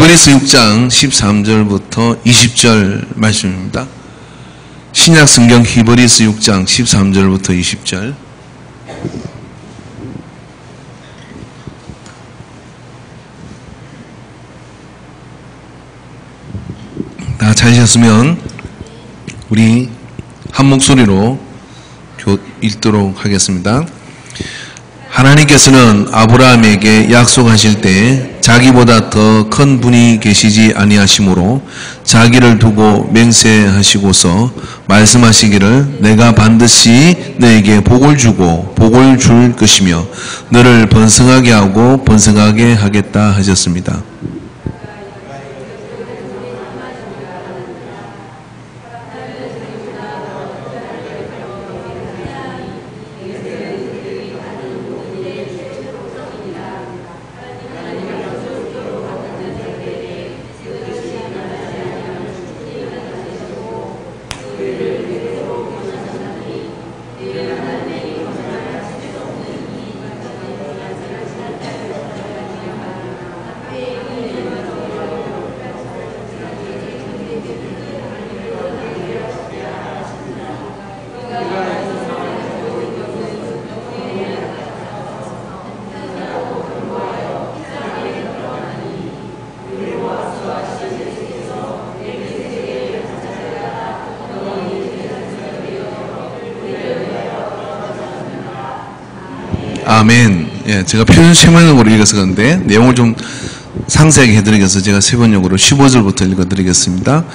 히브리서 6장 13절부터 20절 말씀입니다. 신약성경 히브리서 6장 13절부터 20절. 다 찾으셨으면 우리 한 목소리로 읽도록 하겠습니다. 하나님께서는 아브라함에게 약속하실 때 자기보다 더 큰 분이 계시지 아니하시므로 자기를 두고 맹세하시고서 말씀하시기를 내가 반드시 너에게 복을 주고 복을 줄 것이며 너를 번성하게 하고 번성하게 하겠다 하셨습니다. 아멘. 예, 제가 표준 세번역으로 읽어서 그런데 내용을 좀 상세하게 해드리겠어서 제가 세번역으로 15절부터 읽어드리겠습니다.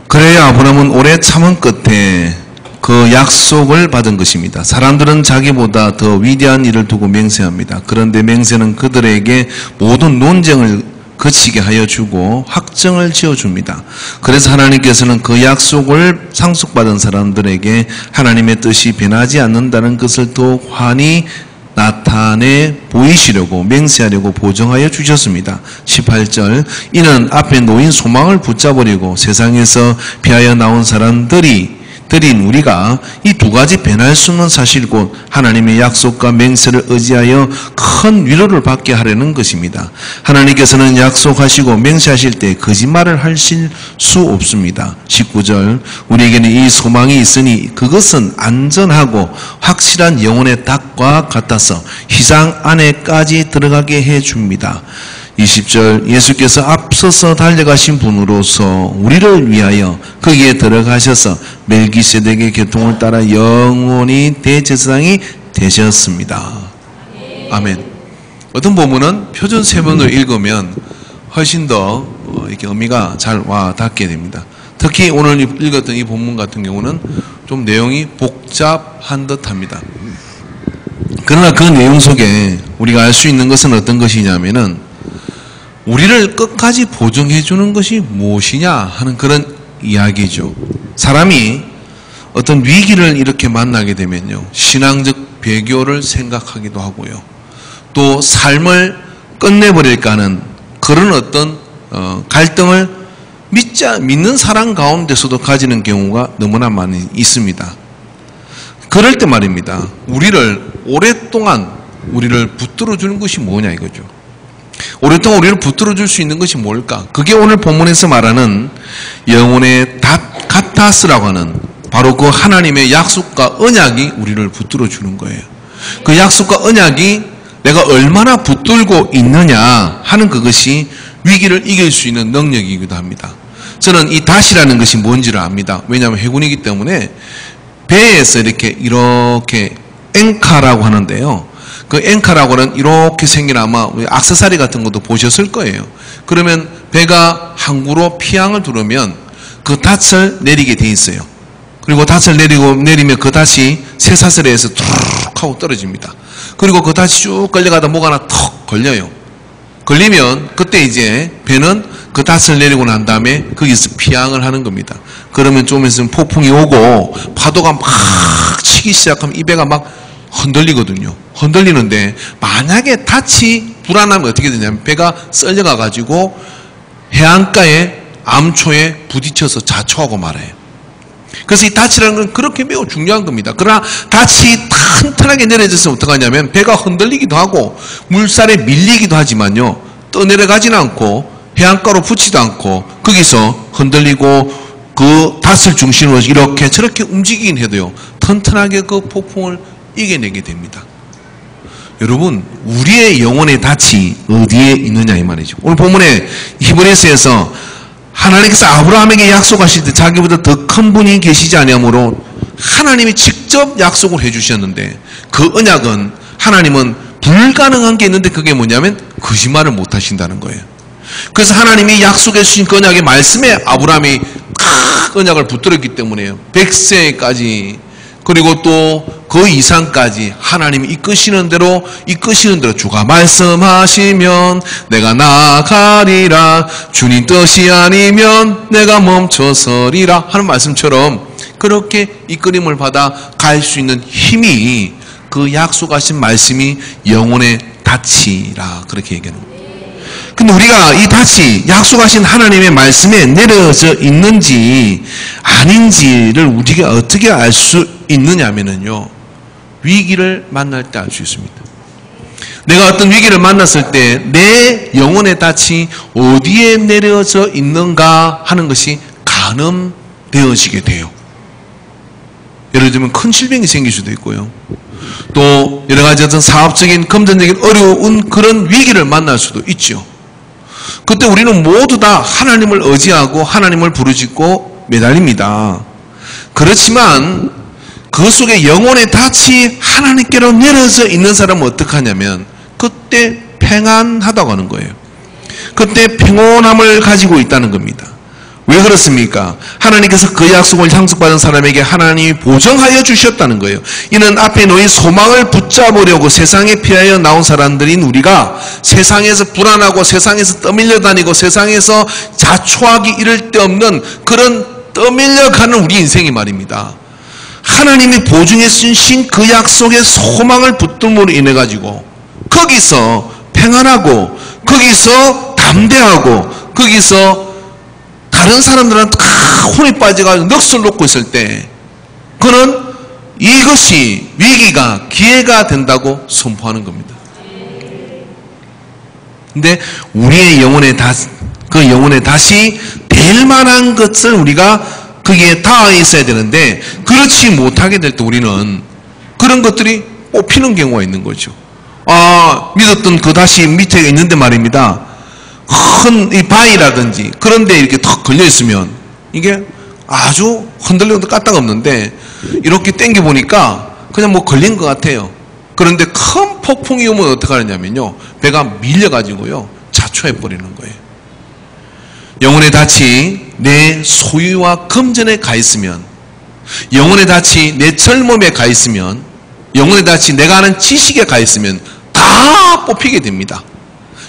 그래야 아브라함은 오래 참은 끝에 그 약속을 받은 것입니다. 사람들은 자기보다 더 위대한 일을 두고 맹세합니다. 그런데 맹세는 그들에게 모든 논쟁을 거치게 하여 주고 확정을 지어줍니다. 그래서 하나님께서는 그 약속을 상속받은 사람들에게 하나님의 뜻이 변하지 않는다는 것을 더욱 환히 나타내 보이시려고 맹세하려고 보정하여 주셨습니다. 18절 이는 앞에 놓인 소망을 붙잡으려고 세상에서 피하여 나온 사람들인 우리가 이 두 가지 변할 수 없는 사실 곧 하나님의 약속과 맹세를 의지하여 큰 위로를 받게 하려는 것입니다. 하나님께서는 약속하시고 맹세하실 때 거짓말을 하실 수 없습니다. 19절 우리에게는 이 소망이 있으니 그것은 안전하고 확실한 영혼의 닭과 같아서 희상 안에까지 들어가게 해줍니다. 20절 예수께서 앞서서 달려가신 분으로서 우리를 위하여 거기에 들어가셔서 멜기세덱의 계통을 따라 영원히 대제사장이 되셨습니다. 아멘. 어떤 본문은 표준 세번으로 읽으면 훨씬 더 이렇게 의미가 잘 와 닿게 됩니다. 특히 오늘 읽었던 이 본문 같은 경우는 좀 내용이 복잡한 듯합니다. 그러나 그 내용 속에 우리가 알 수 있는 것은 어떤 것이냐면은 우리를 끝까지 보증해 주는 것이 무엇이냐 하는 그런 이야기죠. 사람이 어떤 위기를 이렇게 만나게 되면요, 신앙적 배교를 생각하기도 하고요, 또 삶을 끝내버릴까 하는 그런 어떤 갈등을 믿는 사람 가운데서도 가지는 경우가 너무나 많이 있습니다. 그럴 때 말입니다, 우리를 오랫동안 우리를 붙들어 주는 것이 뭐냐 이거죠. 오랫동안 우리를 붙들어 줄 수 있는 것이 뭘까? 그게 오늘 본문에서 말하는 영혼의 닭 카타스라고 하는 바로 그 하나님의 약속과 언약이 우리를 붙들어 주는 거예요. 그 약속과 언약이 내가 얼마나 붙들고 있느냐 하는 그것이 위기를 이길 수 있는 능력이기도 합니다. 저는 이 닷이라는 것이 뭔지를 압니다. 왜냐하면 해군이기 때문에 배에서 이렇게 앵카라고 하는데요, 그 앵카라고는 이렇게 생긴 아마 액세서리 같은 것도 보셨을 거예요. 그러면 배가 항구로 피항을 두르면 그 닷을 내리게 돼 있어요. 그리고 닷을 내리면 그 닷이 쇠사슬에서 툭 하고 떨어집니다. 그리고 그 닷이 쭉 끌려가다 목 하나 턱 걸려요. 걸리면 그때 이제 배는 그 닷을 내리고 난 다음에 거기서 피항을 하는 겁니다. 그러면 좀 있으면 폭풍이 오고 파도가 막 치기 시작하면 이 배가 막 흔들리거든요. 흔들리는데 만약에 닷이 불안하면 어떻게 되냐면 배가 썰려가 가지고 해안가에 암초에 부딪혀서 자초하고 말아요. 그래서 이 닷이라는 건 그렇게 매우 중요한 겁니다. 그러나 닷이 튼튼하게 내려져서 어떡하냐면 배가 흔들리기도 하고 물살에 밀리기도 하지만요, 떠내려가지는 않고 해안가로 붙지도 않고 거기서 흔들리고 그 닷을 중심으로 이렇게 저렇게 움직이긴 해도요, 튼튼하게 그 폭풍을 이겨내게 됩니다. 여러분, 우리의 영혼의 닻이 어디에 있느냐 이 말이죠. 오늘 본문에 히브리서에서 하나님께서 아브라함에게 약속하실 때 자기보다 더 큰 분이 계시지 아니하므로 하나님이 직접 약속을 해주셨는데, 그 언약은 하나님은 불가능한 게 있는데 그게 뭐냐면 거짓말을 못 하신다는 거예요. 그래서 하나님이 약속해 주신 그 언약의 말씀에 아브라함이 언약을 붙들었기 때문에요. 100세까지 그리고 또 그 이상까지 하나님이 이끄시는 대로 주가 말씀하시면 내가 나아가리라, 주님 뜻이 아니면 내가 멈춰서리라 하는 말씀처럼 그렇게 이끌림을 받아 갈 수 있는 힘이, 그 약속하신 말씀이 영혼의 닻이라 그렇게 얘기하는 거예요. 근데 우리가 이 닻이 약속하신 하나님의 말씀에 내려져 있는지 아닌지를 우리가 어떻게 알 수 있느냐면요, 위기를 만날 때 알 수 있습니다. 내가 어떤 위기를 만났을 때 내 영혼의 닻이 어디에 내려져 있는가 하는 것이 가늠되어지게 돼요. 예를 들면 큰 질병이 생길 수도 있고요, 또 여러 가지 어떤 사업적인 금전적인 어려운 그런 위기를 만날 수도 있죠. 그때 우리는 모두 다 하나님을 의지하고 하나님을 부르짖고 매달립니다. 그렇지만 그 속에 영혼의 닻이 하나님께로 내려져 있는 사람은 어떻게 하냐면 그때 평안하다고 하는 거예요. 그때 평온함을 가지고 있다는 겁니다. 왜 그렇습니까? 하나님께서 그 약속을 상속받은 사람에게 하나님이 보정하여 주셨다는 거예요. 이는 앞에 놓인 소망을 붙잡으려고 세상에 피하여 나온 사람들인 우리가 세상에서 불안하고 세상에서 떠밀려 다니고 세상에서 자초하기 이를 데 없는 그런 떠밀려 가는 우리 인생이 말입니다. 하나님이 보증해 주신 그 약속의 소망을 붙들므로 인해 가지고 거기서 평안하고 거기서 담대하고 거기서 다른 사람들한테 혼이 빠져가지고 넋을 놓고 있을 때 그는 이것이 위기가 기회가 된다고 선포하는 겁니다. 근데 우리의 영혼의 닻, 그 영혼의 닻이 될 만한 것을 우리가 거기에 닿아 있어야 되는데 그렇지 못하게 될 때 우리는 그런 것들이 뽑히는 경우가 있는 거죠. 믿었던 그 닻이 밑에 있는데 말입니다, 큰 이 바위라든지 그런 데 이렇게 턱 걸려 있으면 이게 아주 흔들려도 까딱없는데 이렇게 당겨 보니까 그냥 뭐 걸린 것 같아요. 그런데 큰 폭풍이 오면 어떻게 하느냐면요, 배가 밀려 가지고요 자초해 버리는 거예요. 영혼의 닻이 내 소유와 금전에 가 있으면, 영혼의 닻이 내 젊음에 가 있으면, 영혼의 닻이 내가 아는 지식에 가 있으면 다 뽑히게 됩니다.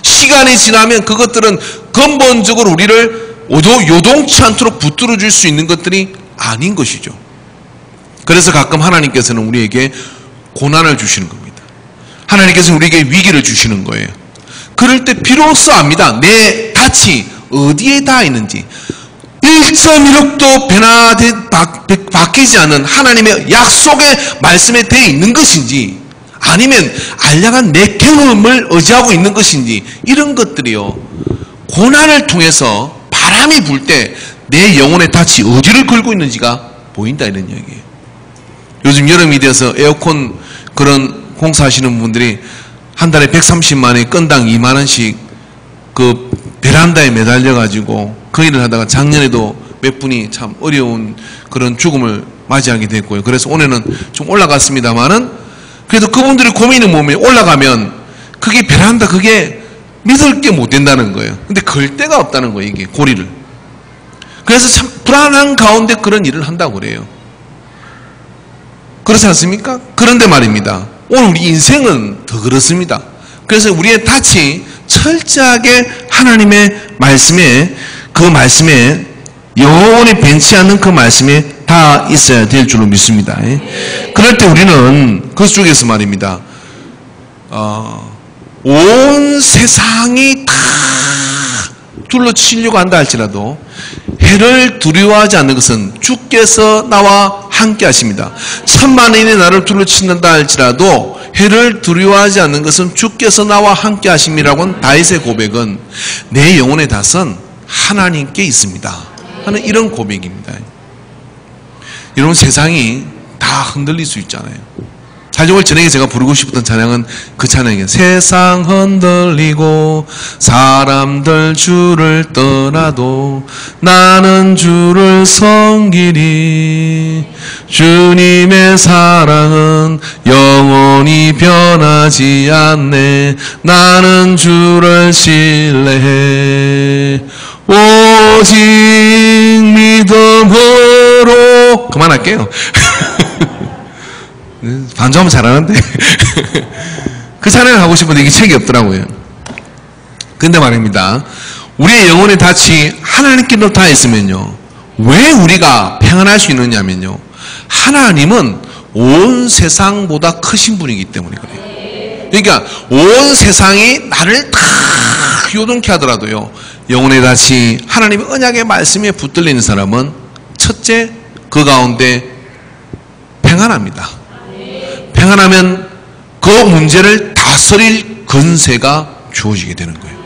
시간이 지나면 그것들은 근본적으로 우리를 요동치 않도록 붙들어 줄 수 있는 것들이 아닌 것이죠. 그래서 가끔 하나님께서는 우리에게 고난을 주시는 겁니다. 하나님께서는 우리에게 위기를 주시는 거예요. 그럴 때 비로소 압니다. 내 닻이 어디에 닿아 있는지. 1.1억도 바뀌지 않은 하나님의 약속의 말씀에 대해 있는 것인지 아니면 알량한 내 경험을 의지하고 있는 것인지, 이런 것들이요 고난을 통해서 바람이 불 때 내 영혼의 닻이 어디를 걸고 있는지가 보인다, 이런 이야기예요. 요즘 여름이 돼서 에어컨 그런 공사하시는 분들이 한 달에 130만원에 건당 2만원씩 그 베란다에 매달려 가지고 그 일을 하다가 작년에도 몇 분이 참 어려운 그런 죽음을 맞이하게 됐고요. 그래서 올해는 좀 올라갔습니다만은 그래도 그분들이 고민이 뭐면 올라가면 그게 베란다 그게 믿을 게 못 된다는 거예요. 근데 걸 데가 없다는 거예요, 이게 고리를. 그래서 참 불안한 가운데 그런 일을 한다고 그래요. 그렇지 않습니까? 그런데 말입니다, 오늘 우리 인생은 더 그렇습니다. 그래서 우리의 닻이 철저하게 하나님의 말씀에, 그 말씀에 영원히 변치 않는 그 말씀에 다 있어야 될 줄로 믿습니다. 그럴 때 우리는 그 속에서 말입니다, 온 세상이 다 둘러치려고 한다 할지라도 해를 두려워하지 않는 것은 주께서 나와 함께 하십니다. 천만인이 나를 둘러친다 할지라도 해를 두려워하지 않는 것은 주께서 나와 함께 하심이라고는 다윗의 고백은 내 영혼의 닷은 하나님께 있습니다 하는 이런 고백입니다. 여러분, 세상이 다 흔들릴 수 있잖아요. 사실 오늘 저녁에 제가 부르고 싶었던 찬양은 그 찬양이에요. 세상 흔들리고 사람들 주를 떠나도 나는 주를 섬기리. 주님의 사랑은 영원히 변하지 않네. 나는 주를 신뢰해. 오직 믿음으로. 그만할게요. 반주하면 잘하는데. 그 찬양을 하고 싶은데 이게 책이 없더라고요. 근데 말입니다, 우리의 영혼의 닻이 하나님께로 다 있으면요, 왜 우리가 평안할 수 있느냐면요, 하나님은 온 세상보다 크신 분이기 때문에 그래요. 그러니까 온 세상이 나를 다 요동케 하더라도요, 영혼의 닻이 하나님의 언약의 말씀에 붙들려 있는 사람은 첫째, 그 가운데 평안합니다. 평안하면 그 문제를 다스릴 근세가 주어지게 되는 거예요.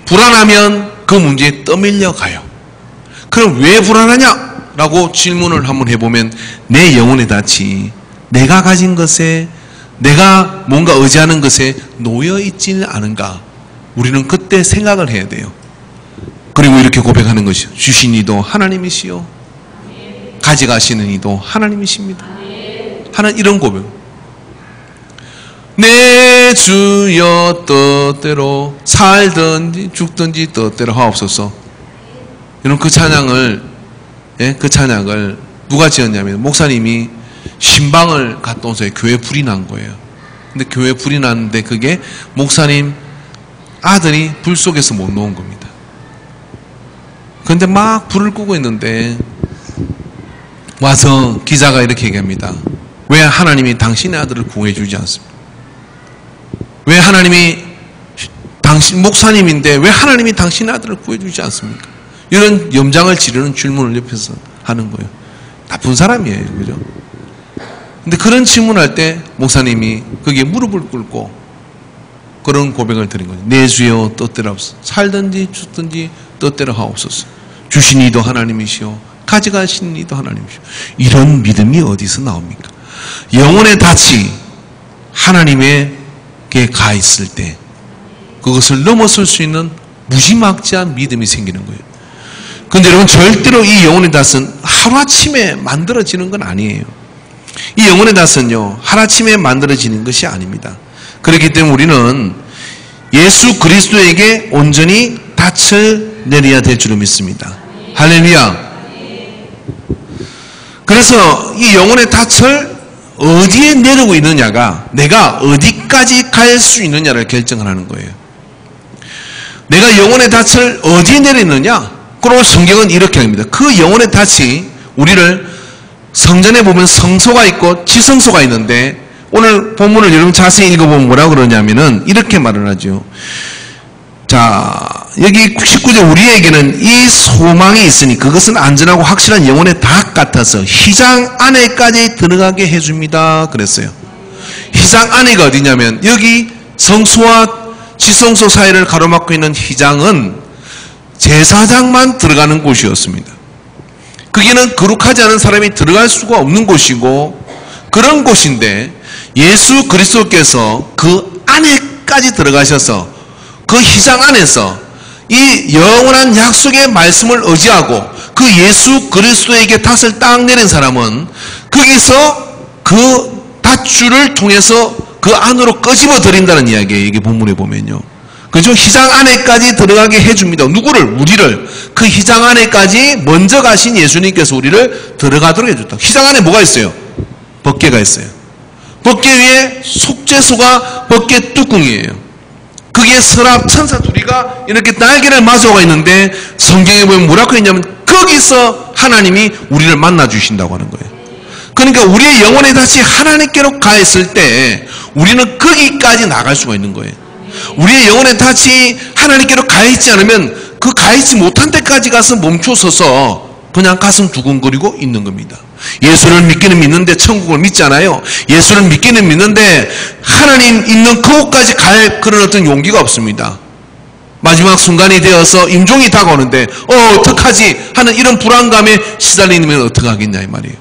불안하면 그 문제에 떠밀려 가요. 그럼 왜 불안하냐? 라고 질문을 한번 해보면 내 영혼의 닻이 내가 가진 것에, 내가 뭔가 의지하는 것에 놓여있지는 않은가? 우리는 그때 생각을 해야 돼요. 그리고 이렇게 고백하는 것이요, 주신 이도 하나님이시요 가져가시는 이도 하나님이십니다 하는 이런 고백. 내 주여 뜻대로 살든지 죽든지 뜻대로 하옵소서. 여러분, 그 찬양을, 그 찬양을 누가 지었냐면 목사님이 신방을 갔다 오면서 교회 불이 난 거예요. 근데 교회 불이 났는데 그게 목사님 아들이 불 속에서 못 놓은 겁니다. 그런데 막 불을 끄고 있는데 와서 기자가 이렇게 얘기합니다. 왜 하나님이 당신의 아들을 구해 주지 않습니까? 왜 하나님이 당신 목사님인데 왜 하나님이 당신의 아들을 구해 주지 않습니까? 이런 염장을 지르는 질문을 옆에서 하는 거예요. 나쁜 사람이에요, 그죠? 근데 그런 질문할 때 목사님이 거기에 무릎을 꿇고 그런 고백을 드린 거예요. 내 주여 뜻대로 하옵소서. 살든지 죽든지 뜻대로 하옵소서. 주신 이도 하나님이시오 가져가신 이도 하나님이시오. 이런 믿음이 어디서 나옵니까? 영혼의 닻이 하나님에게 가 있을 때 그것을 넘어설 수 있는 무지막지한 믿음이 생기는 거예요. 그런데 여러분, 절대로 이 영혼의 닷은 하루아침에 만들어지는 건 아니에요. 이 영혼의 닷은요, 하루아침에 만들어지는 것이 아닙니다. 그렇기 때문에 우리는 예수 그리스도에게 온전히 닻을 내려야 될 줄을 믿습니다. 할렐루야. 그래서 이 영혼의 닻을 어디에 내리고 있느냐가 내가 어디까지 갈 수 있느냐를 결정을 하는 거예요. 내가 영혼의 닻을 어디에 내리느냐? 그리고 성경은 이렇게 합니다. 그 영혼의 닻이 우리를, 성전에 보면 성소가 있고 지성소가 있는데 오늘 본문을 여러분 자세히 읽어보면 뭐라고 그러냐면은 이렇게 말을 하죠. 자, 여기 19절, 우리에게는 이 소망이 있으니 그것은 안전하고 확실한 영혼의 닭 같아서 휘장 안에까지 들어가게 해줍니다. 그랬어요. 휘장 안에가 어디냐면 여기 성소와 지성소 사이를 가로막고 있는 휘장은 제사장만 들어가는 곳이었습니다. 거기는 거룩하지 않은 사람이 들어갈 수가 없는 곳이고 그런 곳인데 예수 그리스도께서 그 안에까지 들어가셔서 그 휘장 안에서 이 영원한 약속의 말씀을 의지하고 그 예수 그리스도에게 닷을 딱 내린 사람은 거기서 그 닷줄을 통해서 그 안으로 끄집어 들인다는 이야기예요. 이게 본문에 보면요. 그죠? 휘장 안에까지 들어가게 해줍니다. 누구를? 우리를. 그 휘장 안에까지 먼저 가신 예수님께서 우리를 들어가도록 해줬다. 휘장 안에 뭐가 있어요? 법궤가 있어요. 법궤 위에 속죄소가 법궤 뚜껑이에요. 그게 서랍 천사 둘이가 이렇게 날개를 마주하고 있는데 성경에 보면 뭐라고 했냐면 거기서 하나님이 우리를 만나 주신다고 하는 거예요. 그러니까 우리의 영혼의 닻이 하나님께로 가 있을 때 우리는 거기까지 나갈 수가 있는 거예요. 우리의 영혼의 닻이 하나님께로 가 있지 않으면 그 가 있지 못한 데까지 가서 멈춰서서 그냥 가슴 두근거리고 있는 겁니다. 예수를 믿기는 믿는데 천국을 믿지 않아요. 예수를 믿기는 믿는데 하나님 있는 그곳까지 갈 그런 어떤 용기가 없습니다. 마지막 순간이 되어서 임종이 다가오는데 어떡하지 하는 이런 불안감에 시달리면 어떡하겠냐 이 말이에요.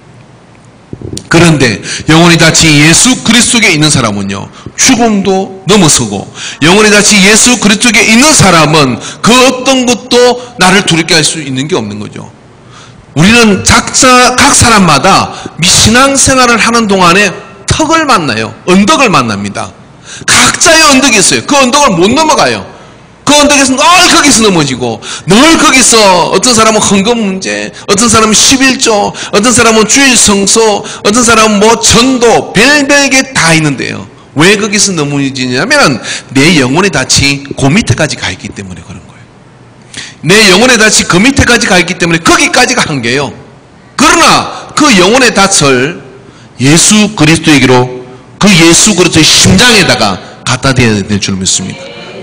그런데 영혼이 다치 예수 그리스도에 있는 사람은요, 죽음도 넘어서고, 영혼이 다치 예수 그리스도에 있는 사람은 그 어떤 것도 나를 두렵게 할 수 있는 게 없는 거죠. 우리는 각 사람마다 신앙생활을 하는 동안에 턱을 만나요. 언덕을 만납니다. 각자의 언덕이 있어요. 그 언덕을 못 넘어가요. 그 언덕에서 늘 거기서 넘어지고, 늘 거기서 어떤 사람은 헌금 문제, 어떤 사람은 11조, 어떤 사람은 주일 성소, 어떤 사람은 뭐 전도, 별별 게 다 있는데요. 왜 거기서 넘어지냐면 내 영혼의 닻이 그 밑에까지 가 있기 때문에 그런 거예요. 내 영혼의 닻이 그 밑에까지 가 있기 때문에 거기까지가 한계예요. 그러나 그 영혼의 닻을 예수 그리스도에게로, 그 예수 그리스도의 심장에다가 갖다 대야 될 줄 믿습니다.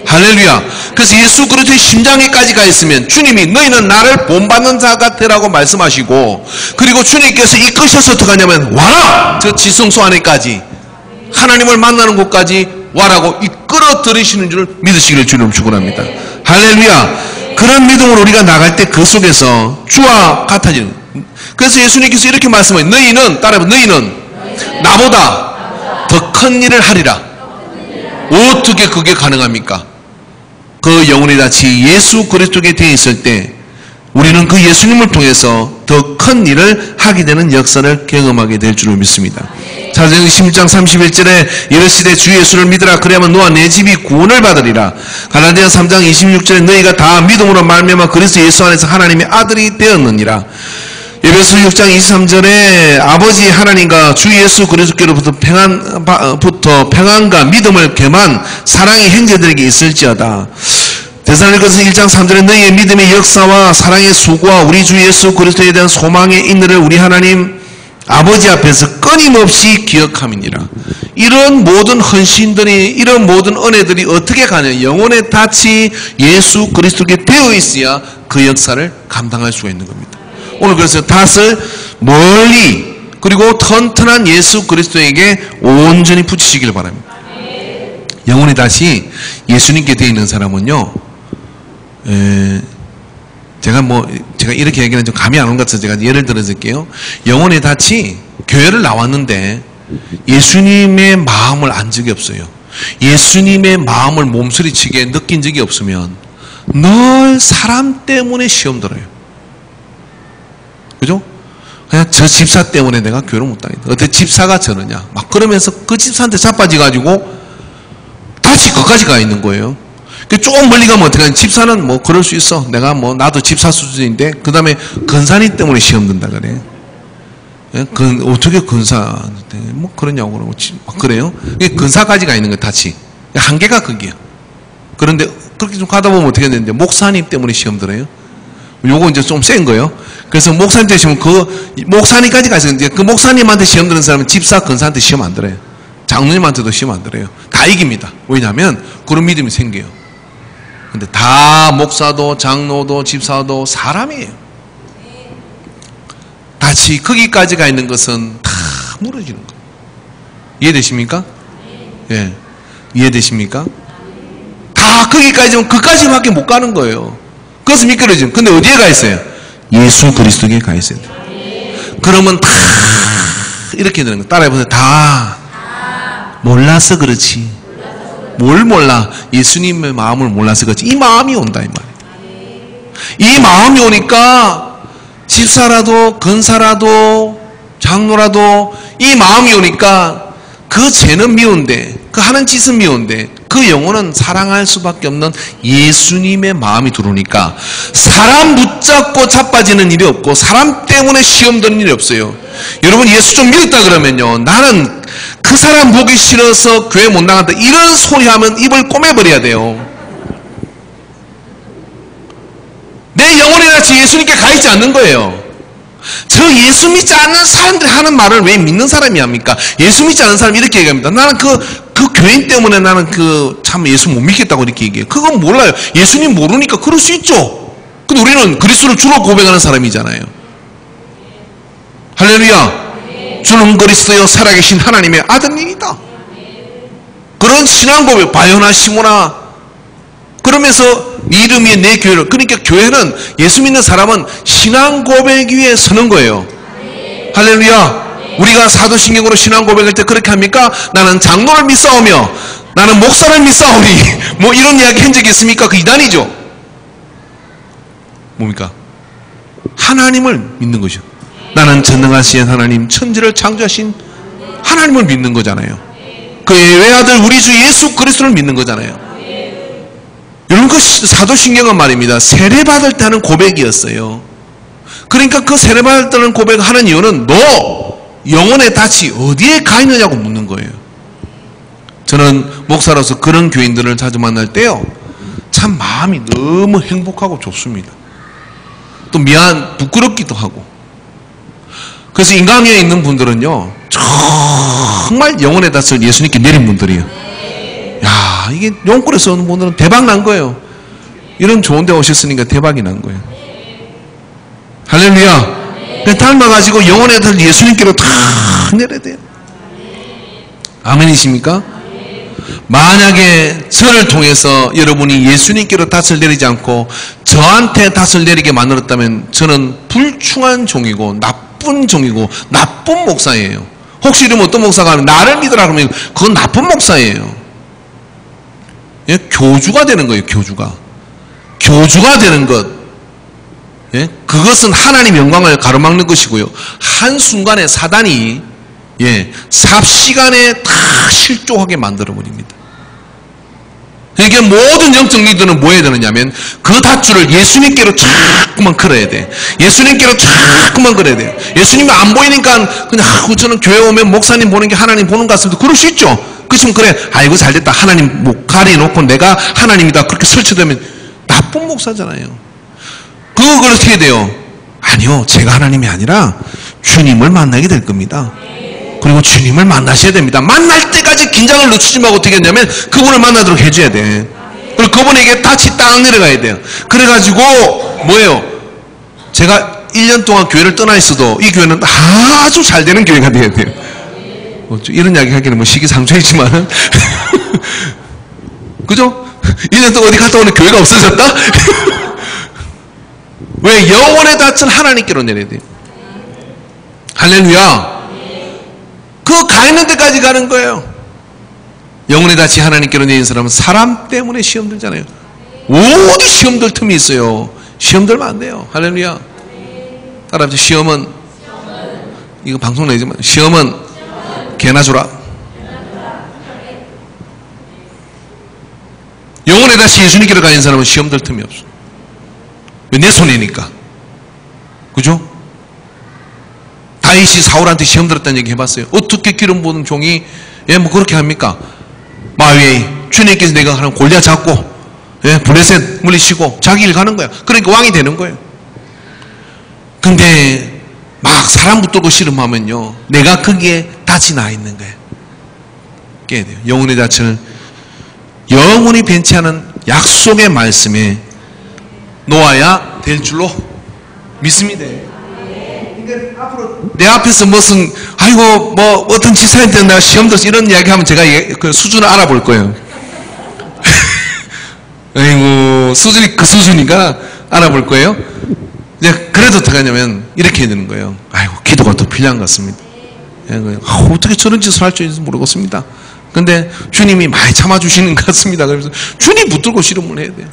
할렐루야. 그래서 예수 그리스도의 심장에까지 가 있으면 주님이 너희는 나를 본받는 자가 되라고 말씀하시고, 그리고 주님께서 이끄셔서 어떻게 하냐면 와라! 저 지성소 안에까지, 하나님을 만나는 곳까지 와라고 이끌어 들이시는 줄 믿으시기를 주님 축원합니다. 할렐루야. 그런 믿음으로 우리가 나갈 때 그 속에서 주와 같아지는. 그래서 예수님께서 이렇게 말씀하세요. 너희는, 따라해봐, 너희는 나보다 더 큰 일을 하리라. 어떻게 그게 가능합니까? 그 영혼의 닻이 예수 그리스도에 되어 있을 때 우리는 그 예수님을 통해서 더 큰 일을 하게 되는 역사를 경험하게 될 줄을 믿습니다. 사도행전 16장 31절에 이르시되 주 예수를 믿으라. 그래야만 너와 내 집이 구원을 받으리라. 갈라디아 3장 26절에 너희가 다 믿음으로 말미암아 그리스도 예수 안에서 하나님의 아들이 되었느니라. 에베소 6장 23절에 아버지 하나님과 주 예수 그리스도께로부터 평안과 믿음을 겸한 사랑의 형제들에게 있을지어다. 데살로니가서 1장 3절에 너희의 믿음의 역사와 사랑의 수고와 우리 주 예수 그리스도에 대한 소망의 인내를 우리 하나님 아버지 앞에서 끊임없이 기억함이니라. 이런 모든 헌신들이, 이런 모든 은혜들이 어떻게 가냐? 영혼의 닻이 예수 그리스도께 되어 있어야 그 역사를 감당할 수가 있는 겁니다. 오늘 그래서 닷을 멀리, 그리고 튼튼한 예수 그리스도에게 온전히 붙이시기를 바랍니다. 영혼의 닷이 예수님께 되어 있는 사람은요, 제가 이렇게 얘기하는 좀 감이 안 온 것 같아서 제가 예를 들어 줄게요. 영혼의 닻이 교회를 나왔는데 예수님의 마음을 안 적이 없어요. 예수님의 마음을 몸소리치게 느낀 적이 없으면 늘 사람 때문에 시험 들어요. 그죠? 그냥 저 집사 때문에 내가 교회를 못 다닌다. 어때 집사가 저러냐? 막 그러면서 그 집사한테 자빠져가지고 닻이 거기까지 가 있는 거예요. 조금 멀리 가면 어떻게 하냐? 집사는 뭐 그럴 수 있어. 내가 뭐 나도 집사 수준인데 그 다음에 근사님 때문에 시험 든다 그래. 어떻게 근사한테 뭐 그러냐고 그러고 그래요? 근사까지 가 있는 거예요. 닻이. 한계가 거기야. 그런데 그렇게 좀 가다 보면 어떻게 되는데 목사님 때문에 시험 들어요. 요거 이제 좀 센 거예요. 그래서 목사님 때 시험, 그 목사님까지 가 있는데 그 목사님한테 시험 드는 사람은 집사 근사한테 시험 안 들어요. 장로님한테도 시험 안 들어요. 다 이깁니다. 왜냐하면 그런 믿음이 생겨요. 근데 다 목사도 장로도 집사도 사람이에요. 닻이 거기까지 가 있는 것은 다 무너지는 거예요. 이해되십니까? 예. 이해되십니까? 다 거기까지면 그까지밖에 못 가는 거예요. 그것은 미끄러지면. 근데 어디에 가 있어요? 예수 그리스도에 가 있어야 돼요. 그러면 다 이렇게 되는 거예요. 따라해보세요. 다 몰라서 그렇지. 뭘 몰라? 예수님의 마음을 몰라서 그렇지. 이 마음이 온다 이 말이에요. 이 마음이 오니까 집사라도 근사라도 장로라도 이 마음이 오니까 그 죄는 미운데, 그 하는 짓은 미운데 그 영혼은 사랑할 수밖에 없는 예수님의 마음이 들어오니까 사람 붙잡고 자빠지는 일이 없고 사람 때문에 시험 드는 일이 없어요. 여러분 예수 좀 믿었다 그러면요, 나는 그 사람 보기 싫어서 교회 못 나간다 이런 소리 하면 입을 꼬매버려야 돼요. 내 영혼의 낯이 예수님께 가 있지 않는 거예요. 저 예수 믿지 않는 사람들이 하는 말을 왜 믿는 사람이 합니까? 예수 믿지 않는 사람이 이렇게 얘기합니다. 나는 그 교인 때문에 나는 참 예수 못 믿겠다고 이렇게 얘기해요. 그건 몰라요. 예수님 모르니까 그럴 수 있죠. 근데 우리는 그리스도를 주로 고백하는 사람이잖아요. 할렐루야. 주는 그리스도여 살아계신 하나님의 아드님이다. 그런 신앙 고백, 바요나 시모나, 그러면서 이름 위에 내 교회를, 그러니까 교회는, 예수 믿는 사람은 신앙 고백 위에 서는 거예요. 할렐루야. 우리가 사도신경으로 신앙 고백할 때 그렇게 합니까? 나는 장로를 믿사오며 나는 목사를 믿사오니 뭐 이런 이야기 한 적이 있습니까? 그 이단이죠. 뭡니까? 하나님을 믿는 것이죠. 나는 전능하신 하나님, 천지를 창조하신 하나님을 믿는 거잖아요. 그의 외아들 우리 주 예수 그리스도를 믿는 거잖아요. 여러분, 그 사도신경은 말입니다, 세례받을 때 하는 고백이었어요. 그러니까 그 세례받을 때 하는 고백을 하는 이유는 너 영혼의 닻이 어디에 가 있느냐고 묻는 거예요. 저는 목사로서 그런 교인들을 자주 만날 때요, 참 마음이 너무 행복하고 좋습니다. 또 부끄럽기도 하고. 그래서 인강에 있는 분들은요, 정말 영혼의 닻을 예수님께 내린 분들이에요. 야, 이게 용골에서 오는 분들은 대박 난 거예요. 이런 좋은 데 오셨으니까 대박이 난 거예요. 할렐루야. 닮아가지고 영혼의 덫을 예수님께로 다 내려야 돼요. 아멘이십니까? 만약에 저를 통해서 여러분이 예수님께로 닻을 내리지 않고 저한테 닻을 내리게 만들었다면 저는 불충한 종이고 나쁜 종이고 나쁜 목사예요. 혹시 이러면 어떤 목사가 나를 믿으라 그러면 그건 나쁜 목사예요. 예? 교주가 되는 거예요. 교주가 되는 것, 예? 그것은 하나님 영광을 가로막는 것이고요, 한순간에 사단이, 예, 삽시간에 다 실족하게 만들어버립니다. 그러니까 모든 영적 리더는 뭐 해야 되느냐면 그 밧줄을 예수님께로 자꾸만 걸어야 돼. 예수님께로 자꾸만 걸어야 돼요. 예수님이 안 보이니까 그냥 저는 교회 오면 목사님 보는 게 하나님 보는 것 같습니다. 그럴 수 있죠. 그렇지만 그래, 아이고 잘됐다, 하나님 목 가려놓고 내가 하나님이다, 그렇게 설치되면 나쁜 목사잖아요. 그걸 어떻게 해야 돼요? 아니요, 제가 하나님이 아니라 주님을 만나게 될 겁니다. 그리고 주님을 만나셔야 됩니다. 만날 때까지 긴장을 늦추지 말고 어떻게 했냐면 그분을 만나도록 해줘야 돼. 그리고 그분에게 닻이 딱 내려가야 돼요. 그래가지고 뭐예요? 제가 1년 동안 교회를 떠나 있어도 이 교회는 아주 잘 되는 교회가 돼야 돼요. 이런 이야기 하기는 뭐 시기상조이지만 그죠? 1년 동안 어디 갔다 오는 교회가 없어졌다? 왜? 영혼의 닻은 하나님께로 내려야 돼요. 할렐루야. 그 가 있는 데까지 가는 거예요. 영혼의 닻이 하나님께로 내린 사람은 사람 때문에 시험 들잖아요. 어디 시험 들 틈이 있어요. 시험 들면 안 돼요. 할렐루야. 따라합시다. 시험은, 이거 방송 내지만, 시험은 개나 주라. 영혼의 닻이 예수님께로 가 있는 사람은 시험 들 틈이 없어. 내 손이니까. 그죠? 다윗이 사울한테 시험 들었다는 얘기 해봤어요. 어떻게 기름 부은 종이, 예, 뭐 그렇게 합니까? 마위에 주님께서 내가 하는 골리앗 잡고, 예, 블레셋 물리치고 자기 일 가는 거야. 그러니까 왕이 되는 거예요. 근데 막 사람 붙들고 씨름하면요, 내가 거기에 닻이 나 있는 거예요. 깨야 돼요. 영혼의 닻을 영원히 변치 않은 약속의 말씀에 놓아야 될 줄로 믿습니다. 그러니까 앞으로 내 앞에서 무슨, 아이고 뭐 어떤 지사한테 내가 시험 들어서 이런 이야기하면 제가 그 수준을 알아볼 거예요. 아이고 수준이 그 수준이니까 알아볼 거예요. 그래도 어떻게 하냐면 이렇게 해야 되는 거예요. 아이고 기도가 더 필요한 것 같습니다. 어떻게 저런 짓을 할 줄인지 모르겠습니다. 근데 주님이 많이 참아주시는 것 같습니다. 그래서 주님 붙들고 씨름을 해야 돼요.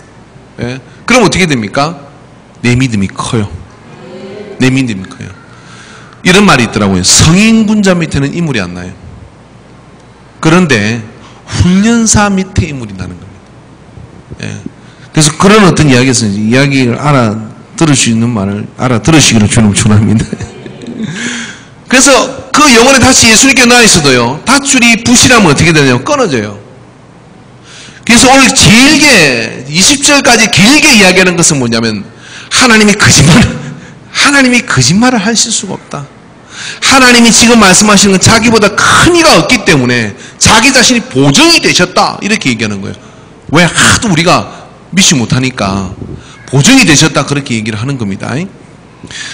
예? 그럼 어떻게 됩니까? 내 믿음이 커요. 내 믿음이 커요. 이런 말이 있더라고요. 성인 군자 밑에는 인물이 안 나요. 그런데 훈련사 밑에 인물이 나는 겁니다. 예. 그래서 그런 어떤 이야기에서 이야기를 알아들을 수 있는 말을 알아들으시기를 주님 축원합니다. 그래서 그 영혼의 닻이 예수님께 나와 있어도요, 밧줄이 부실하면 어떻게 되냐면 끊어져요. 그래서 오늘 길게 20절까지 길게 이야기하는 것은 뭐냐면 하나님이 거짓말을 하실 수가 없다. 하나님이 지금 말씀하시는 건 자기보다 큰 이가 없기 때문에 자기 자신이 보증이 되셨다, 이렇게 얘기하는 거예요. 왜? 하도 우리가 믿지 못하니까 보증이 되셨다, 그렇게 얘기를 하는 겁니다.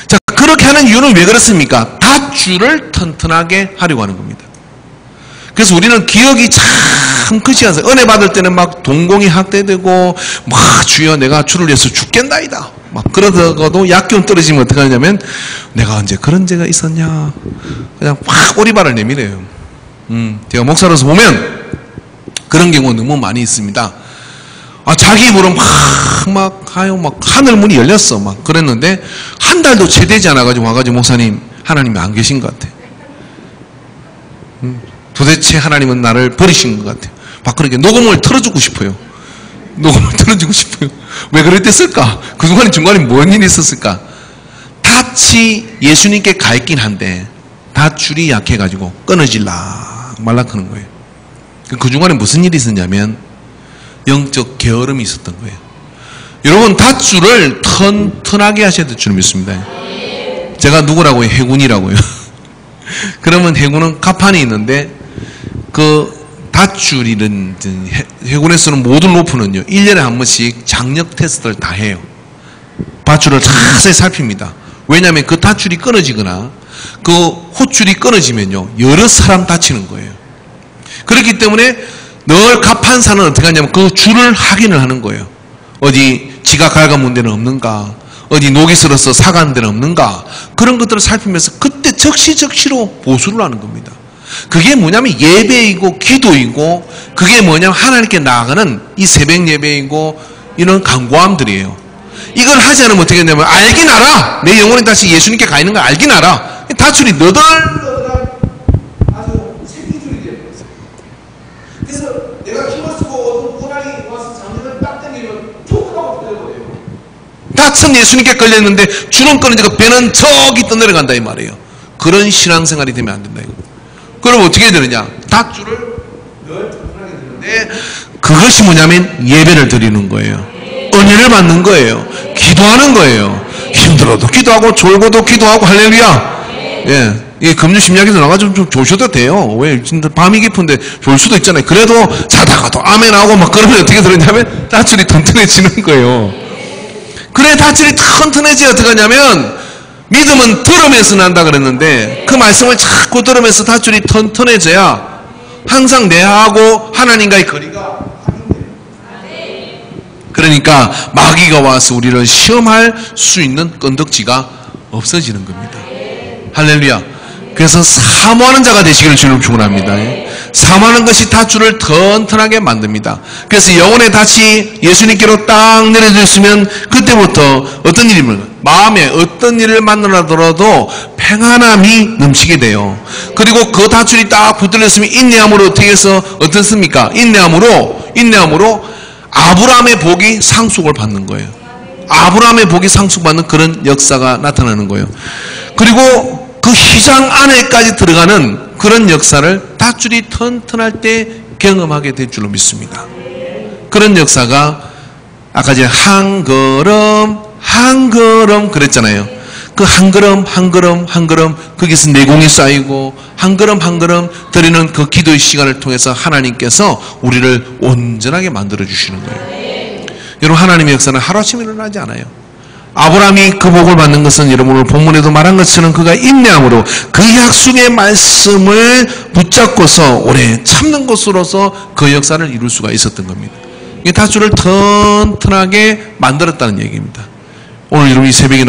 자, 그 그렇게 하는 이유는 왜 그렇습니까? 닷줄을 튼튼하게 하려고 하는 겁니다. 그래서 우리는 기억이 참 크지 않아요. 은혜 받을 때는 막 동공이 확대되고 막 주여 내가 주를 위해서 죽겠나이다 막 그러다가도 약기운 떨어지면 어떻게 하냐면 내가 언제 그런 죄가 있었냐 그냥 확 오리발을 내밀어요. 제가 목사로서 보면 그런 경우 너무 많이 있습니다. 자기 입으로 막 하늘 문이 열렸어 막 그랬는데 한 달도 채 되지 않아가지고 와가지고 목사님 하나님이 안 계신 것 같아. 도대체 하나님은 나를 버리신 것 같아요. 막 그렇게 녹음을 틀어주고 싶어요. 녹음을 틀어주고 싶어요. 왜 그랬댔을까? 그 중간에 뭔 일이 있었을까? 닻이 예수님께 가 있긴 한데 닷줄이 약해가지고 끊어질라 말락하는 거예요. 그 중간에 무슨 일이 있었냐면 영적 게으름이 있었던 거예요. 여러분 닷줄을 튼튼하게 하셔야 될 줄 믿습니다. 제가 누구라고요? 해군이라고요. 그러면 해군은 갑판이 있는데 그 닷줄이든 해군에서는 모든 로프는요 1년에 한 번씩 장력 테스트를 다 해요. 밧줄을 자세히 살핍니다. 왜냐하면 그 닷줄이 끊어지거나 그 호줄이 끊어지면요 여러 사람 다치는 거예요. 그렇기 때문에 늘 갑판사는 어떻게 하냐면 그 줄을 확인을 하는 거예요. 어디 지가 갉아문 데는 없는가, 어디 녹이 슬어서 사간 데는 없는가, 그런 것들을 살피면서 그때 적시적시로 보수를 하는 겁니다. 그게 뭐냐면 예배이고 기도이고 그게 뭐냐면 하나님께 나아가는 이 새벽 예배이고 이런 간구함들이에요. 이걸 하지 않으면 어떻게 되냐면 알긴 알아. 내 영혼이 다시 예수님께 가 있는 걸 알긴 알아. 닷줄이 너덜너덜한 아주 새끼줄이 되어버렸어요. 그래서 내가 힘을 쓰고 어떤 고난이 와서 장면을 딱 당기면 툭 하고 떨어버려요. 닷은 예수님께 걸렸는데 줄은 끊어지고 배는 저기 떠내려간다 이 말이에요. 그런 신앙생활이 되면 안 된다 이거. 그럼 어떻게 해야 되느냐? 닷줄을 늘 튼튼하게 드는데 그것이 뭐냐면 예배를 드리는 거예요. 은혜를 받는 거예요. 기도하는 거예요. 힘들어도 기도하고 졸고도 기도하고 할렐루야. 예, 이 금주 심리학에서 나가지고 좀 조셔도 돼요. 왜 진짜 밤이 깊은데 졸 수도 있잖아요. 그래도 자다가도 아멘하고 막 그러면 어떻게 들었냐면 닷줄이 튼튼해지는 거예요. 그래 닷줄이 튼튼해지면 어떻게 하냐면 믿음은 들으면서 난다 그랬는데 그 말씀을 자꾸 들으면서 닷줄이 튼튼해져야 항상 내하고 하나님과의 거리가 그러니까 마귀가 와서 우리를 시험할 수 있는 건덕지가 없어지는 겁니다. 할렐루야. 그래서 사모하는 자가 되시기를 주님 축원합니다. 사모하는 것이 닷줄을 튼튼하게 만듭니다. 그래서 영혼의 닷이 예수님께로 딱 내려졌으면 그때부터 어떤 일이면 마음에 어떤 일을 만나더라도 평안함이 넘치게 돼요. 그리고 그 닷줄이 딱 붙들렸으면 인내함으로 어떻게 해서 어떻습니까? 인내함으로 아브라함의 복이 상속을 받는 거예요. 아브라함의 복이 상속받는 그런 역사가 나타나는 거예요. 그리고 그 휘장 안에까지 들어가는 그런 역사를 닷줄이 튼튼할 때 경험하게 될 줄로 믿습니다. 그런 역사가 아까 전에 한 걸음 그랬잖아요. 그 한 걸음 거기서 내공이 쌓이고 한 걸음 드리는 그 기도의 시간을 통해서 하나님께서 우리를 온전하게 만들어 주시는 거예요. 여러분 하나님의 역사는 하루아침에 일어나지 않아요. 아브라함이 그 복을 받는 것은 여러분 오늘 본문에도 말한 것처럼 그가 인내함으로 그 약속의 말씀을 붙잡고서 오래 참는 것으로서 그 역사를 이룰 수가 있었던 겁니다. 이게 닷줄을 튼튼하게 만들었다는 얘기입니다. 오늘 여러분 이 새벽에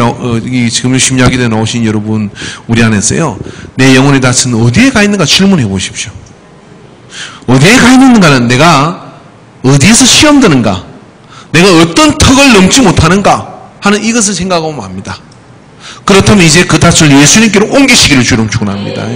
지금 심야기도에 나오신 여러분 우리 안에서요 내 영혼의 닷은 어디에 가 있는가 질문해 보십시오. 어디에 가 있는가는 내가 어디에서 시험 드는가, 내가 어떤 턱을 넘지 못하는가 하는 이것을 생각하면 압니다. 그렇다면 이제 그 닷을 예수님께로 옮기시기를 주님 축원합니다.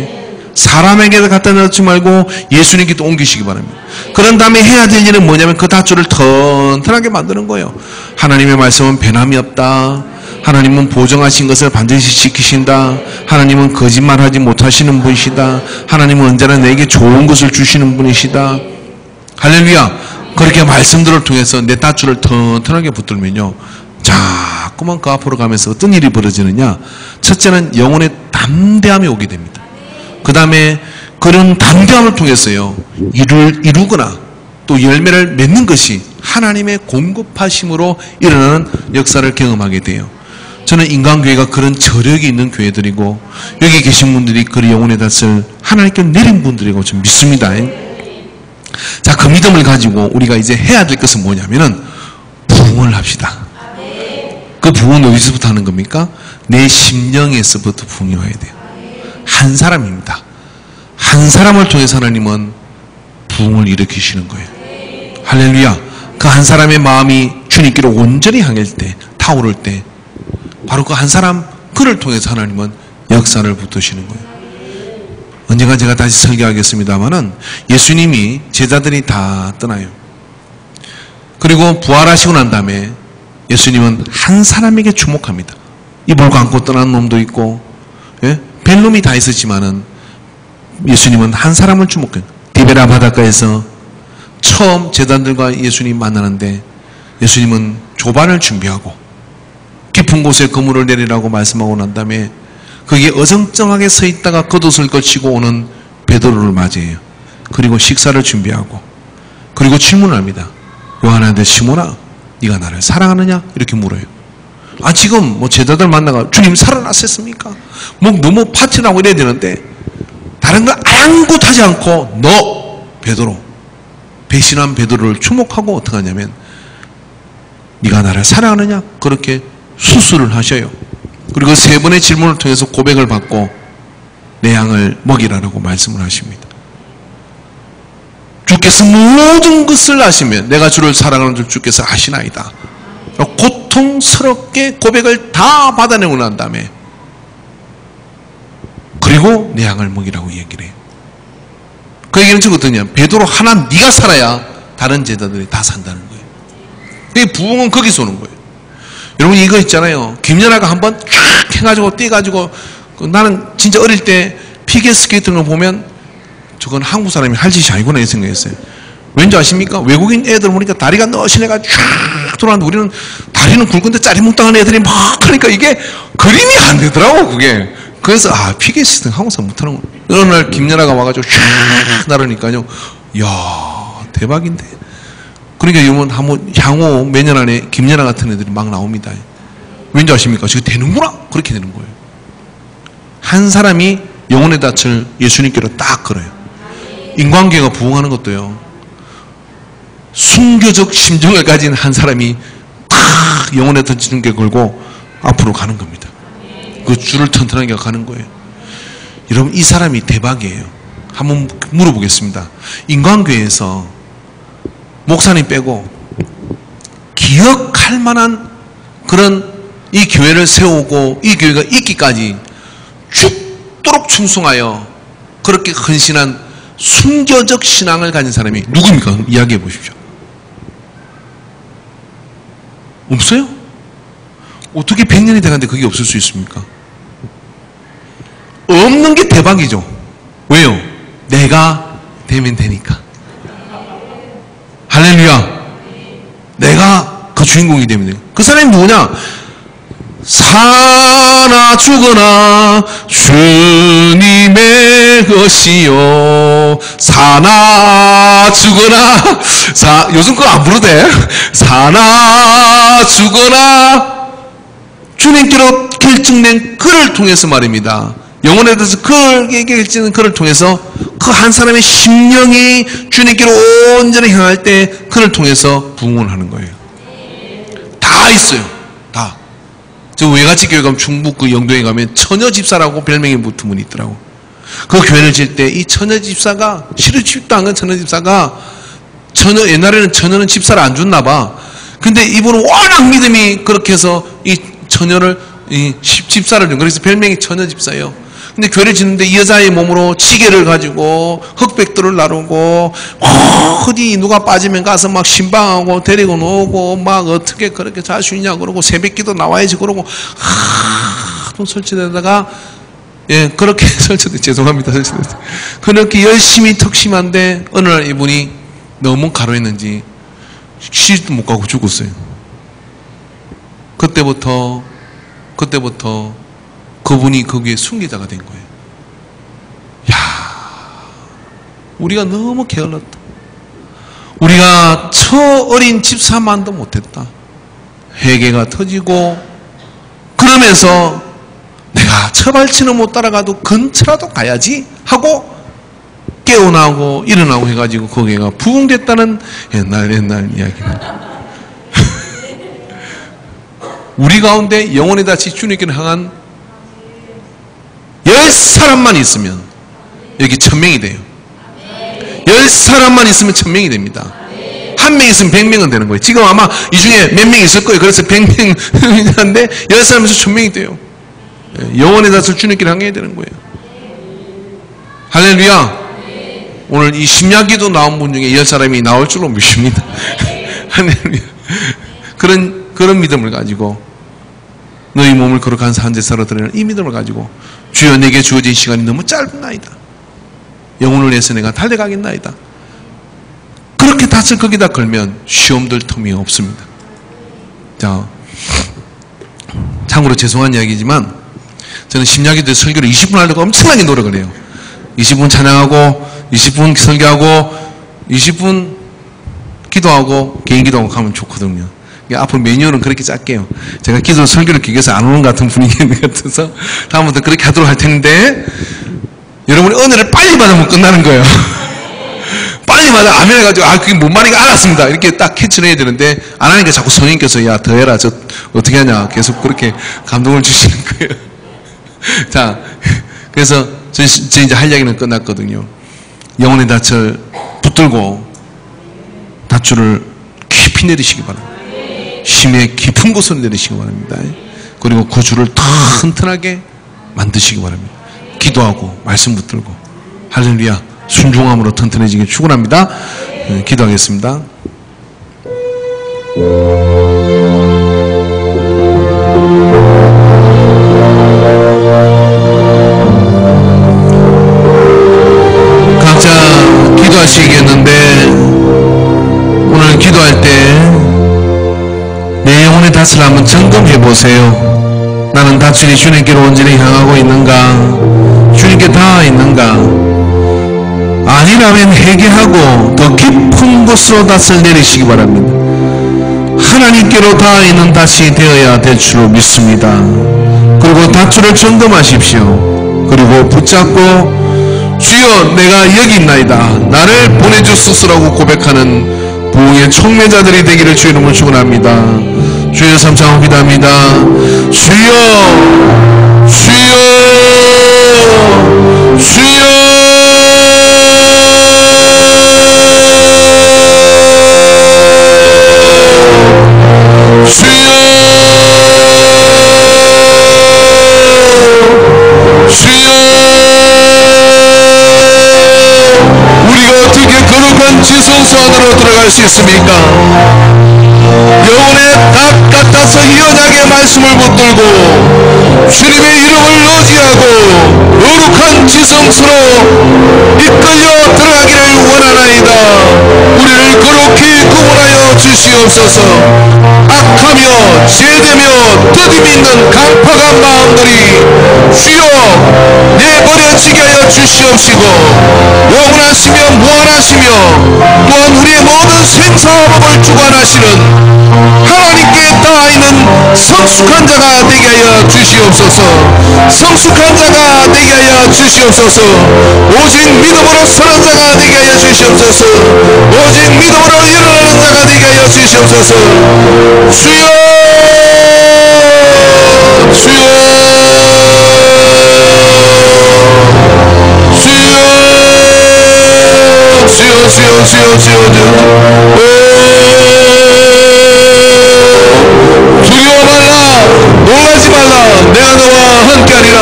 사람에게 갖다 놓지 말고 예수님께로 옮기시기 바랍니다. 그런 다음에 해야 될 일은 뭐냐면 그 닷줄을 튼튼하게 만드는 거예요. 하나님의 말씀은 변함이 없다. 하나님은 보정하신 것을 반드시 지키신다. 하나님은 거짓말하지 못하시는 분이시다. 하나님은 언제나 내게 좋은 것을 주시는 분이시다. 할렐루야. 그렇게 말씀들을 통해서 내 닷줄을 튼튼하게 붙들면요 자꾸만 그 앞으로 가면서 어떤 일이 벌어지느냐, 첫째는 영혼의 담대함이 오게 됩니다. 그 다음에 그런 담대함을 통해서요 이루거나 또 열매를 맺는 것이 하나님의 공급하심으로 일어나는 역사를 경험하게 돼요. 저는 인간교회가 그런 저력이 있는 교회들이고 여기 계신 분들이 그 영혼의 닷을 하나님께 내린 분들이고 좀 믿습니다. 자, 그 믿음을 가지고 우리가 이제 해야 될 것은 뭐냐면은 부흥을 합시다. 그 부흥은 어디서부터 하는 겁니까? 내 심령에서부터 부흥이 와야 돼요. 한 사람입니다. 한 사람을 통해서 하나님은 부흥을 일으키시는 거예요. 할렐루야. 그 한 사람의 마음이 주님께로 온전히 향할 때, 타오를 때 바로 그 한 사람, 그를 통해서 하나님은 역사를 붙으시는 거예요. 언젠가 제가 다시 설교하겠습니다마는 예수님이 제자들이 다 떠나요. 그리고 부활하시고 난 다음에 예수님은 한 사람에게 주목합니다. 이불 감고 떠난 놈도 있고, 예? 벨놈이 다 있었지만은 예수님은 한 사람을 주목해요. 디베라 바닷가에서 처음 제자들과 예수님 만나는데 예수님은 조반을 준비하고 깊은 곳에 그물을 내리라고 말씀하고 난 다음에 거기에 어정쩡하게 서 있다가 겉옷을 걸치고 오는 베드로를 맞이해요. 그리고 식사를 준비하고 그리고 질문을 합니다. 요한한테 시몬아, 네가 나를 사랑하느냐? 이렇게 물어요. 아, 지금 뭐 제자들 만나가 주님 살아났습니까? 뭐 너무 파티나고 이래야 되는데 다른 걸 아랑곳하지 않고 너 베드로, 배신한 베드로를 주목하고 어떻게 하냐면 네가 나를 사랑하느냐? 그렇게 수술을 하셔요. 그리고 세 번의 질문을 통해서 고백을 받고 내 양을 먹이라고 말씀을 하십니다. 주께서 모든 것을 아시면 내가 주를 사랑하는 줄 주께서 아시나이다. 고통스럽게 고백을 다 받아내고 난 다음에 그리고 내 양을 먹이라고 얘기를 해요. 그 얘기는 즉 어떠냐? 베드로 하나 네가 살아야 다른 제자들이 다 산다는 거예요. 그 부흥은 거기서 오는 거예요. 여러분 이거 있잖아요. 김연아가 한번 쫙 해가지고 뛰어가지고 나는 진짜 어릴 때 피겨스케이트를 보면 저건 한국 사람이 할 짓이 아니구나 이 생각했어요. 왠지 아십니까? 외국인 애들 보니까 다리가 너시내가 쫙 돌아가는데 우리는 다리는 굵은데 짜리뭉땅한 애들이 막 하니까 이게 그림이 안 되더라고 그게. 그래서 아 피겨스케이트 한국 사람 못하는구나. 어느 날 김연아가 와가지고 쫙 나르니까요. 이야 대박인데. 그러니까 이러면 한번 향후 몇 년 안에 김연아 같은 애들이 막 나옵니다. 왠지 아십니까? 지금 되는구나 그렇게 되는 거예요. 한 사람이 영혼의 닻을 예수님께로 딱 걸어요. 인간계가 부흥하는 것도요. 순교적 심정을 가진 한 사람이 탁 영혼의 덫 주님께 걸고 앞으로 가는 겁니다. 그 줄을 튼튼하게 가는 거예요. 여러분 이 사람이 대박이에요. 한번 물어보겠습니다. 인간교회에서 목사님 빼고 기억할 만한 그런 이 교회를 세우고 이 교회가 있기까지 죽도록 충성하여 그렇게 헌신한 순교적 신앙을 가진 사람이 누굽니까? 이야기해 보십시오. 없어요? 어떻게 100년이 돼가는데 그게 없을 수 있습니까? 없는 게 대박이죠. 왜요? 내가 되면 되니까. 할렐루야. 내가 그 주인공이 되면 돼요. 그 사람이 누구냐? 사나 죽으나 주님의 것이요. 사나 죽으나 요즘 그거 안 부르대. 사나 죽으나 주님께로 결정된 그를 통해서 말입니다. 영혼에 대해서 그에게 결정된 그를 통해서 그 한 사람의 심령이 주님께로 온전히 향할 때 그를 통해서 부흥을 하는 거예요. 다 있어요. 다. 저 외갓집 교회 가면 충북 그 영동에 가면 처녀 집사라고 별명이 붙은 분이 있더라고. 그 교회를 질 때 이 처녀 집사가 시루치도 않은 처녀 집사가 옛날에는 처녀는 집사를 안 줬나 봐. 근데 이분은 워낙 믿음이 그렇게 해서 이 처녀를 집사를 준. 그래서 별명이 처녀 집사예요. 근데 교회를 짓는데 이 여자의 몸으로 지게를 가지고 흑백들을 나르고 어디 누가 빠지면 가서 막 신방하고 데리고 오고 막 어떻게 그렇게 잘 수 있냐 그러고 새벽기도 나와야지 그러고 또 설치되다가 예 그렇게 설치돼 죄송합니다 설치돼 그렇게 열심히 턱심한데 어느 날 이분이 너무 가로했는지 시집도 못 가고 죽었어요. 그때부터 그분이 거기에 순교자가 된 거예요. 야, 우리가 너무 게을렀다. 우리가 어린 집사만도 못했다. 회개가 터지고 그러면서 내가 처발치는 못 따라가도 근처라도 가야지 하고 깨어나고 일어나고 해가지고 거기가 부흥됐다는 옛날 이야기입니다. 우리 가운데 영혼의 낯이 주님께로 향한 10사람만 있으면 여기 1000명이 돼요. 10사람만 있으면 1000명이 됩니다. 한 명 있으면 100명은 되는 거예요. 지금 아마 이 중에 몇 명 있을 거예요. 그래서 100명인데 10사람에서 1000명이 돼요. 영혼의 낯을 주님께로 향해야 되는 거예요. 할렐루야. 오늘 이 심야기도 나온 분 중에 10사람이 나올 줄로 믿습니다. 할렐루야. 그런 믿음을 가지고 너희 몸을 거룩한 산제사로 드리는 이 믿음을 가지고 주여 내게 주어진 시간이 너무 짧은나이다. 영혼을 위해서 내가 달려가겠나이다. 그렇게 낯을 거기다 걸면 시험들 틈이 없습니다. 자, 참고로 죄송한 이야기지만 저는 심야기도 설교를 20분 하려고 엄청나게 노력을 해요. 20분 찬양하고 20분 설교하고 20분 기도하고 개인 기도하고 가면 좋거든요. 앞으로 매뉴얼은 그렇게 짤게요. 제가 기도 설교를 기계해서 안 오는 것 같은 분위기인 것 같아서 다음부터 그렇게 하도록 할 텐데 여러분이 은혜를 빨리 받으면 끝나는 거예요. 빨리 받아 아멘 해가지고 그게 뭔 말인지 알았습니다. 이렇게 딱 캐치를 해야 되는데 안 하니까 자꾸 성령께서 야 더 해라 저 어떻게 하냐 계속 그렇게 감동을 주시는 거예요. 자, 그래서 저 이제 할 이야기는 끝났거든요. 영혼의 닻을 붙들고 밧줄을 깊이 내리시기 바랍니다. 심의 깊은 곳으로 내리시기 바랍니다. 그리고 구주를 튼튼하게 만드시기 바랍니다. 기도하고 말씀 붙들고 할렐루야 순종함으로 튼튼해지길 축원합니다. 기도하겠습니다. 각자 기도하시겠는데 오늘 기도할 때 내 영혼의 닻을 한번 점검해 보세요. 나는 닻줄이 주님께로 온전히 향하고 있는가? 주님께 닿아 있는가? 아니라면 회개하고 더 깊은 곳으로 닻을 내리시기 바랍니다. 하나님께로 닿아 있는 닻이 되어야 될 줄로 믿습니다. 그리고 밧줄을 점검하십시오. 그리고 붙잡고 주여 내가 여기 있나이다. 나를 보내주소서라고 고백하는 부흥의 촉매자들이 되기를 주의 이름으로 축원합니다. 주여 삼창하고 기도합니다. 주여 주여 주여 주여 주여 우리가 어떻게 거룩한 지성소 안으로 들어갈 수 있습니까? 영혼의 닭 같아서 희연하게 말씀을 붙들고 주님의 이름을 의지하고 거룩한 지성소로 이끌려 들어가기를 원하나이다. 우리를 거룩히 구원하여 주시옵소서. 악하며 죄되며 더듬이 있는 강팍한 마음들이 주여 내버려지게 하여 주시옵시고 영원하시며 무한하시며 또한 우리의 모든 생사화복을 주관하시는 하나님께 닿아있는 성숙한 자가 되게 하여 주시옵소서. 성숙한 자가 되게 하여 주시옵소서. 오직 믿음으로 서는 자가 되게 하여 주시옵소서. 오직 믿음으로 일어나는 자가 되게 하여 주시옵소서. 주여 주여 두려워 말라 놀라지 말라 내가 너와 함께하리라.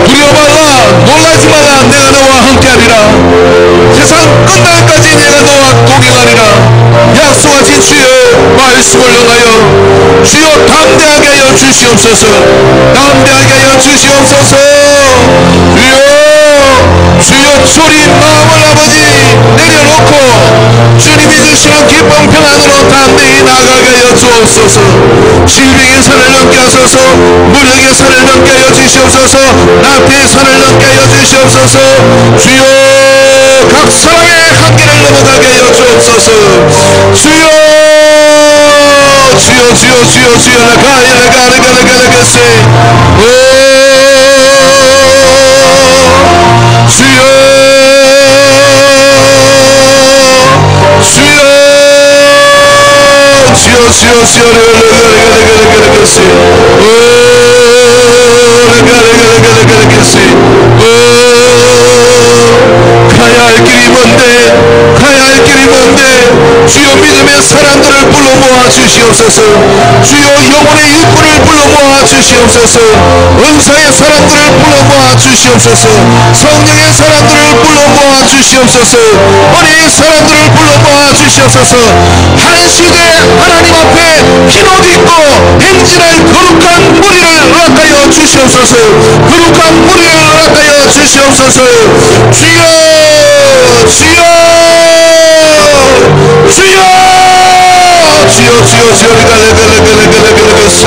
두려워 말라 놀라지 말라 내가 너와 함께하리라. 세상 끝날까지 내가 너와 동행하리라. 약속하신 주의 말씀을 응하여 주여 담대하게 하여 주시옵소서. 담대하게 하여 주시옵소서. 주여 주님 마음을 아버지 내려놓고 주님이 주시는 기쁨 평안으로 담대히 나아가게 하여 주옵소서. 질병의 산을 넘게 하소서. 무력의 산을 넘게 하여 주시옵소서. 낙태의 산을 넘게 하여 주시옵소서. 주여 각 사람의 한계를 넘어가게 하여 주옵소서. 주여 주여 주여 주여 주여 라가야라가라가라가라가세 주여 주여 주여 주여 주여 라가라가라가라가세 라가라가라가라가세 가야 할 길이 뭔데 가야 할 길이 뭔데 주여 믿음의 사람들을 불러 모아 주시옵소서 주여 영혼의 일꾼을 불러 모아 주시옵소서 은사의 사람들을 불러 모아 주시옵소서 성령의 사람들을 불러 모아 주시옵소서 은혜의 사람들을 불러 모아 주시옵소서 한 시대 하나님 앞에 흰옷 입고 행진할 거룩한 무리를 허락하여 주시옵소서 거룩한 무리를 허락하여 주시옵소서 주여 주여 주여 주여 주여 주여 가라가라가라가라가라가세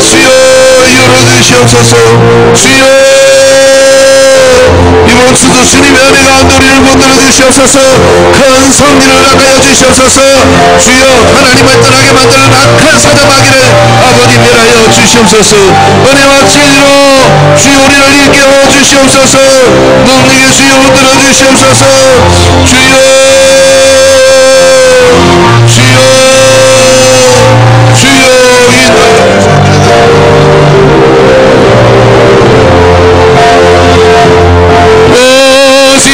주여 열어주시옵소서 주여 이번 주도 주님의 은혜가 우리를 붙들어 주시옵소서 큰 성리를 허락하여 주시옵소서 주여 하나님을 떠나게 만드는 악한 사자마귀를 아버지 멸하여 주시옵소서 은혜와 진리로 주여 우리를 일깨워 주시옵소서 능력의 주여 붙들어 주시옵소서 주여 주여 주여 오직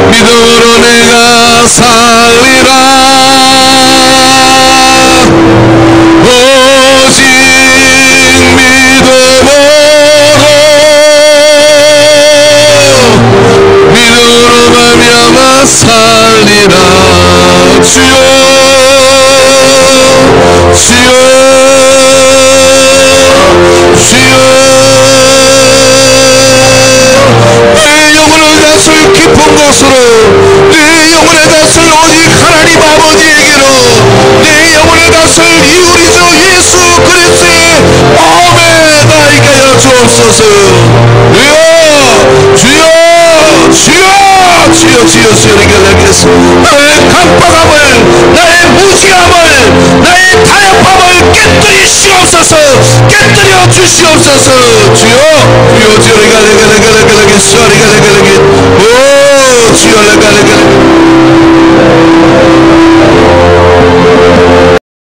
믿음으로 내가 살리라 오직 믿음으로 말미암아 살리라 주여 주여 주여 내 영혼을 다스릴 깊은 곳으로 내 영혼의 다스릴 오직 하나님 아버지에게로 내 영혼의 다스릴 이 우리 주 예수 그리스도의 마음에 나에게 하여 주옵소서 주여 주여 주여 주여 주여 주여 나의 강박함을 나의 무지함을 나의 타협함을 깨뜨리시옵소서 깨뜨려 주시옵소서 주여 주여 주여 오 주여